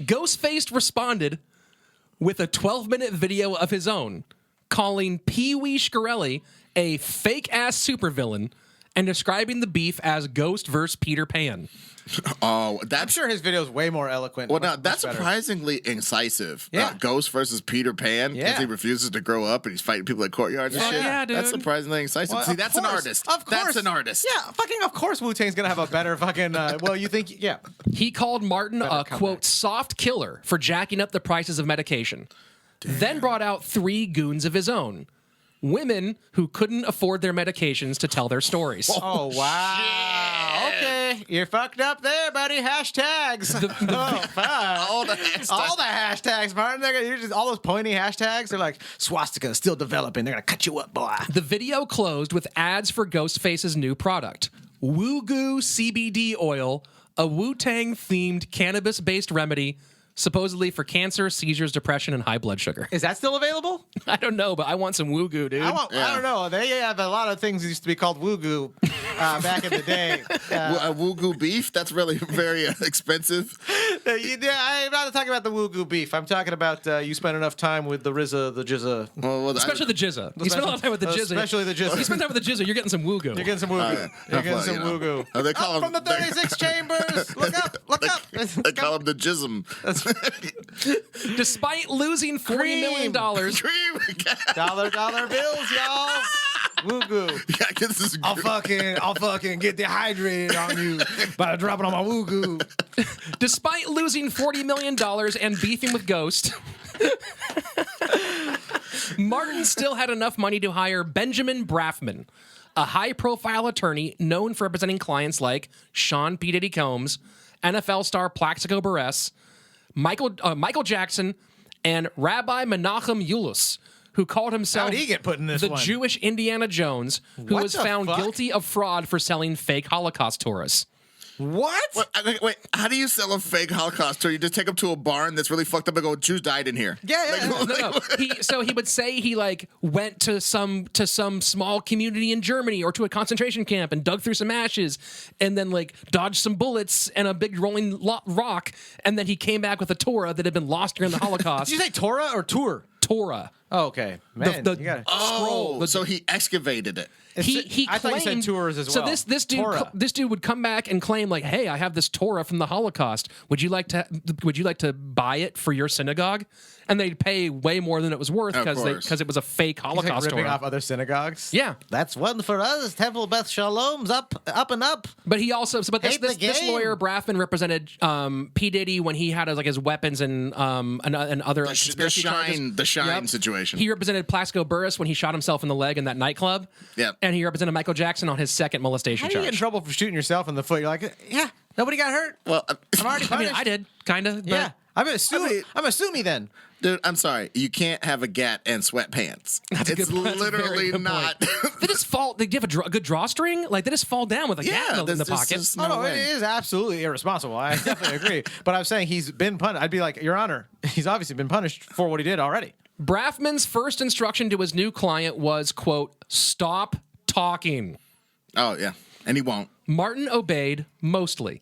Ghostface responded with a 12-minute video of his own, calling Pee-wee Shkreli a fake-ass supervillain and describing the beef as Ghost versus Peter Pan. Oh, I'm sure his video is way more eloquent. Well, now that's surprisingly incisive. Yeah. Ghost versus Peter Pan because Yeah. he refuses to grow up and he's fighting people at courtyards and shit. Yeah, dude. That's surprisingly incisive. Well, See, of that's an course. artist. Of course. That's an artist. Yeah, fucking of course Wu-Tang's gonna have a better fucking, well, you think, yeah. He called Martin a, quote, soft killer for jacking up the prices of medication. Then brought out 3 goons of his own. Women who couldn't afford their medications to tell their stories. Oh, wow. Okay, you're fucked up there, buddy. Hashtags. Oh, fuck. All the hashtags. All the hashtags, Martin. You're just all those pointy hashtags. They're like, swastika is still developing. They're going to cut you up, boy. The video closed with ads for Ghostface's new product, Woo-Goo CBD oil, a Wu-Tang-themed cannabis-based remedy supposedly for cancer, seizures, depression, and high blood sugar. Is that still available? I don't know, but I want some Woo-Goo, dude. I don't know. They have a lot of things that used to be called Woo-Goo back in the day. Woo-goo beef? That's really very expensive. I'm not talking about the Woo-Goo beef. I'm talking about you spent enough time with the RZA, the Jizza. Well, Especially the Jizza. You spend a lot of time with the Jizza. Especially the Jizza. You spend time with the Jizza, you're getting some Woo-Goo. You're getting some Woo-Goo. You're getting some Woo-Goo. They call Up from the 36 chambers. Look up. Look up. They call him the jism. Despite losing $40 million, Dollar bills, y'all. Woo-Goo. Yeah, this is I'll fucking get dehydrated on you by dropping on my Woo-Goo. despite losing $40 million and beefing with Ghost, Martin still had enough money to hire Benjamin Brafman, a high-profile attorney known for representing clients like Sean P. Diddy Combs, NFL star Plaxico Burress, Michael Jackson, and Rabbi Menachem Yulus, who called himself How'd he get put in this the one? Jewish Indiana Jones, who What was the found fuck? guilty of fraud for selling fake Holocaust tourists. What? Wait, how do you sell a fake Holocaust tour? You just take them to a barn that's really fucked up and go, Jews died in here. Yeah. No. He would say he like went to some small community in Germany or to a concentration camp and dug through some ashes and then like dodged some bullets and a big rolling rock, and then he came back with a Torah that had been lost during the Holocaust. Did you say Torah or tour? Torah. Oh, okay. Man, The- you got it. Oh, so he excavated it. He I thought you said claimed- tours as well. So Torah. this dude would come back and claim like, "Hey, I have this Torah from the Holocaust. Would you like to buy it for your synagogue?" And they'd pay way more than it was worth Of course. because it was a fake He's like Holocaust ripping Torah. off other synagogues. Yeah. That's one for us. Temple Beth Shalom's up and up. But he also, Hate the this game. lawyer Brafman represented P Diddy when he had his weapons and other like, conspiracy charges. The shine Yep. situation. He represented Plaxico Burress when he shot himself in the leg in that nightclub. Yep. And he represented Michael Jackson on his second molestation How do you get in charge. trouble for shooting yourself in the foot? You're like, yeah, nobody got hurt. Well, I'm already I punished. mean, I did kind of. Yeah. I'm a Sunni then. dude, I'm sorry. You can't have a gat and sweatpants. That's a It's good- that's a very literally good not. point. They just fall. They give a good drawstring. Like they just fall down with a gap in the there's pocket. just Oh, no, way. it is absolutely irresponsible. I definitely agree. But I'm saying he's been punished. I'd be like, Your Honor, he's obviously been punished for what he did already. Brafman's first instruction to his new client was, quote, "Stop talking." Oh, yeah. And he won't. Martin obeyed mostly.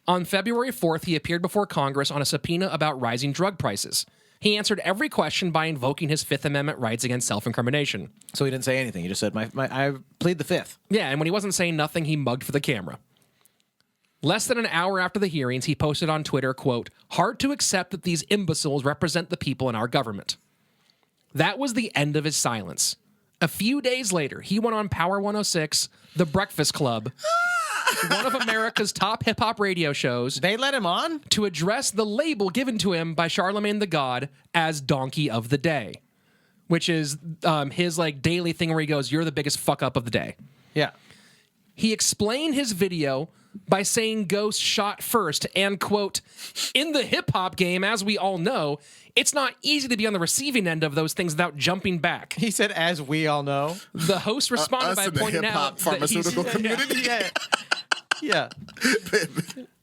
On February 4th, he appeared before Congress on a subpoena about rising drug prices. He answered every question by invoking his Fifth Amendment rights against self-incrimination. So he didn't say anything. He just said, I plead the fifth. Yeah, and when he wasn't saying nothing, he mugged for the camera. Less than an hour after the hearings, he posted on Twitter, quote, "Hard to accept that these imbeciles represent the people in our government." That was the end of his silence. A few days later, he went on Power 106, The Breakfast Club, one of America's top hip-hop radio shows, They let him on? to address the label given to him by Charlemagne the God as Donkey of the Day, which is his like daily thing where he goes, "You're the biggest fuck up of the day." Yeah. He explained his video by saying Ghost shot first and, quote, "In the hip-hop game, as we all know, it's not easy to be on the receiving end of those things without jumping back." He said, as we all know. The host responded Us by in the pointing hip-hop out that he's- pharmaceutical community. Yeah.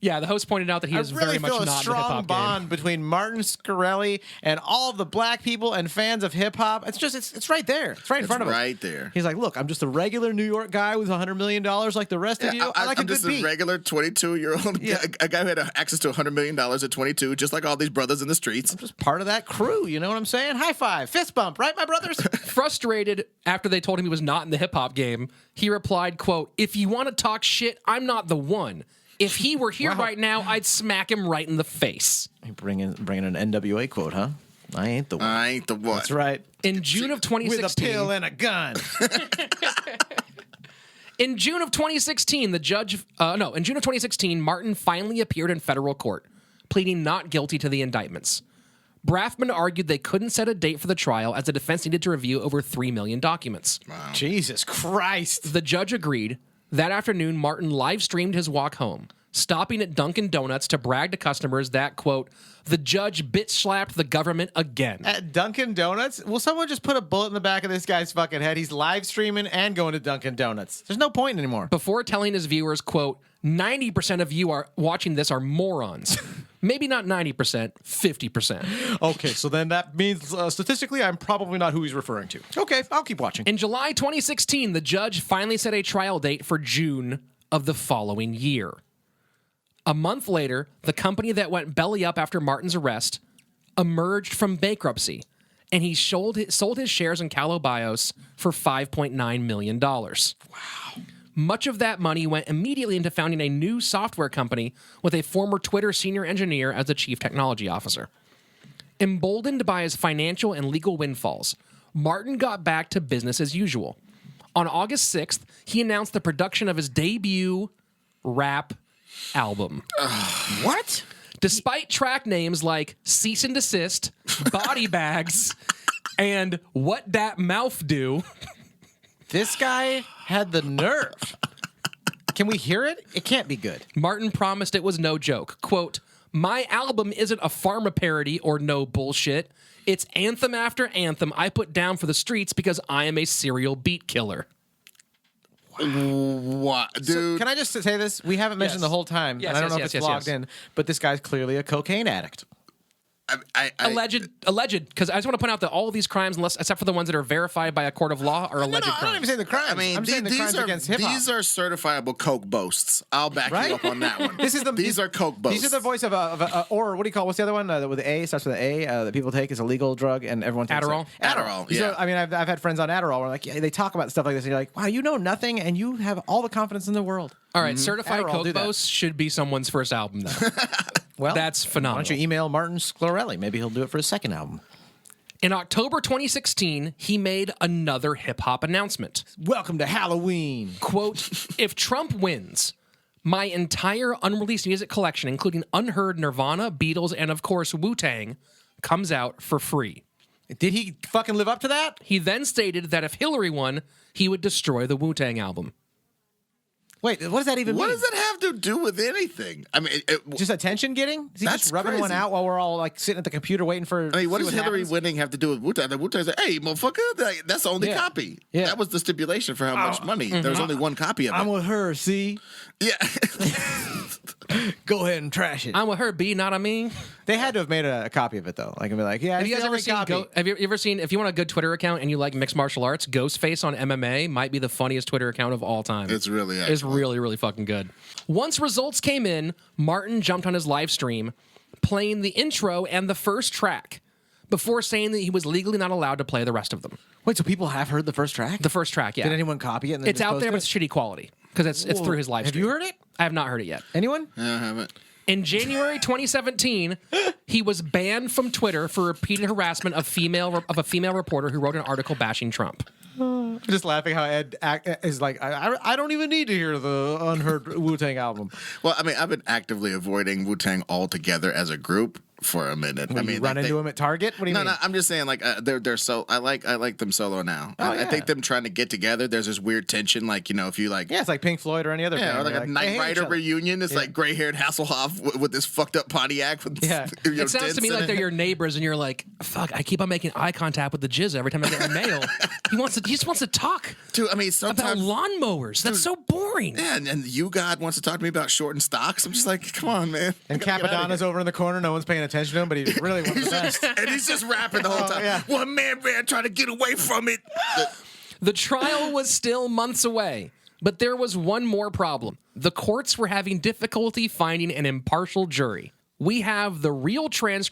Yeah, the host pointed out that he is I really very much feel a not in the strong hip-hop bond game. between Martin Shkreli and all of the black people and fans of hip hop. It's just it's right there. It's right in front of us. Right there. He's like, look, I'm just a regular New York guy with $100 million like the rest of you. I like I'm a good just beat. a regular 22-year-old a guy who had access to $100 million at 22, just like all these brothers in the streets. Just part of that crew. You know what I'm saying? High five, fist bump, right, my brothers? Frustrated after they told him he was not in the hip-hop game, he replied, quote, "If you want to talk shit, I'm not the one. If he were here right now, I'd smack him right in the face." Bringing an NWA quote, huh? I ain't the one. I ain't the one. That's right. In June of 2016, With a pill and a gun. In June of 2016, in June of 2016, Martin finally appeared in federal court, pleading not guilty to the indictments. Brafman argued they couldn't set a date for the trial as the defense needed to review over 3 million documents. Wow. Jesus Christ. The judge agreed. That afternoon, Martin live-streamed his walk home, stopping at Dunkin' Donuts to brag to customers that, quote, "the judge bitch-slapped the government again." At Dunkin' Donuts? Will someone just put a bullet in the back of this guy's fucking head? He's live streaming and going to Dunkin' Donuts. There's no point anymore. Before telling his viewers, quote, 90% of you are watching this are morons. Maybe not 90%, 50%. Okay, so then that means statistically, I'm probably not who he's referring to. Okay, I'll keep watching. In July 2016, the judge finally set a trial date for June of the following year. A month later, the company that went belly up after Martin's arrest emerged from bankruptcy, and he sold his shares in Calobios for $5.9 million. Wow. Much of that money went immediately into founding a new software company with a former Twitter senior engineer as the chief technology officer. Emboldened by his financial and legal windfalls, Martin got back to business as usual. On August 6th, he announced the production of his debut rap album. What? Despite track names like Cease and Desist, Body Bags, and What Dat Mouth Do, This guy had the nerve. Can we hear it? It can't be good. Martin promised it was no joke. Quote, "My album isn't a Pharma parody or no bullshit. It's anthem after anthem I put down for the streets because I am a serial beat killer." What, dude? So, can I just say this? We haven't mentioned Yes. the whole time, Yes, and I don't yes, know yes, if it's yes, logged yes. in, but this guy's clearly a cocaine addict. Alleged, because I just want to point out that all of these crimes, except for the ones that are verified by a court of law, are alleged I'm not crimes. even saying the crimes. I mean, I'm saying the these crimes are against hip hop. these are certifiable coke boasts. I'll back Right? you up on that one. These are coke boasts. These are the voice of a or what do you call? What's the other one with the A? Starts with an A. That people take is a legal drug, and everyone takes Adderall? it. Adderall, So, yeah. I mean, I've had friends on Adderall where like they talk about stuff like this, and you're like, wow, you know nothing, and you have all the confidence in the world. All right, Certified Adderall, do Coke that. Boast should be someone's first album, though. Well, That's why phenomenal. don't you email Martin Shkreli? Maybe he'll do it for his second album. In October 2016, he made another hip-hop announcement. Welcome to Halloween. Quote, "If Trump wins, my entire unreleased music collection, including unheard Nirvana, Beatles, and of course Wutang, comes out for free." Did he fucking live up to that? He then stated that if Hillary won, he would destroy the Wu-Tang album. Wait, what does that even What mean? does that have to do with anything? I mean, Just attention getting? Is he That's just rubbing one crazy. out while we're all like sitting at the computer waiting for? I mean, what see does Hillary happens? winning have to do with Wutang? The Wutang said, "Hey, motherfucker, that's the only Yeah. copy. Yeah. That was the stipulation for how much money. There's only one copy of it." I'm with her. See, Yeah. go ahead and trash it. I'm with her, B, not I mean. They had to have made a copy of it though. Like, and be like, yeah. Have you guys ever seen? Have you ever seen? If you want a good Twitter account and you like mixed martial arts, Ghostface on MMA might be the funniest Twitter account of all time. It's really It's excellent. really, really fucking good. Once results came in, Martin jumped on his live stream, playing the intro and the first track, before saying that he was legally not allowed to play the rest of them. Wait, so people have heard the first track? The first track, yeah. Did anyone copy it? And then It's just out post there, but it? it's shitty quality because it's through his live Have stream. you heard it? I have not heard it yet. Anyone? Yeah, I haven't. In January 2017, he was banned from Twitter for repeated harassment of a female reporter who wrote an article bashing Trump. I'm just laughing how Ed is like, I don't even need to hear the unheard Wu-Tang album. Well, I mean, I've been actively avoiding Wu-Tang altogether as a group for a minute. I You mean, run into him at Target? What do you mean? No, I'm just saying, like, they're so. I like them solo now. Oh, I yeah. think them trying to get together. There's this weird tension, like, you know, if you like. Yeah, it's like Pink Floyd or any other Yeah, band. or like They're a they Knight hate each Rider other. reunion. It's like gray-haired Hasselhoff with this fucked up Pontiac. With Yeah. you know, It sounds to me dents in like it. they're your neighbors, and you're like, "Fuck!" I keep on making eye contact with the jizz every time I get mail. He just wants to talk Dude, I mean, about sometimes. lawnmowers. That's so boring. Yeah, and you God wants to talk to me about shorting stocks. I'm just like, come on, man. And We gotta get outta Capadonna's over in the corner. No one's paying attention to him, but he really wants the best. here. And he's just rapping the whole time. yeah. One man trying to get away from it. The trial was still months away, but there was one more problem. The courts were having difficulty finding an impartial jury. We have the real transcript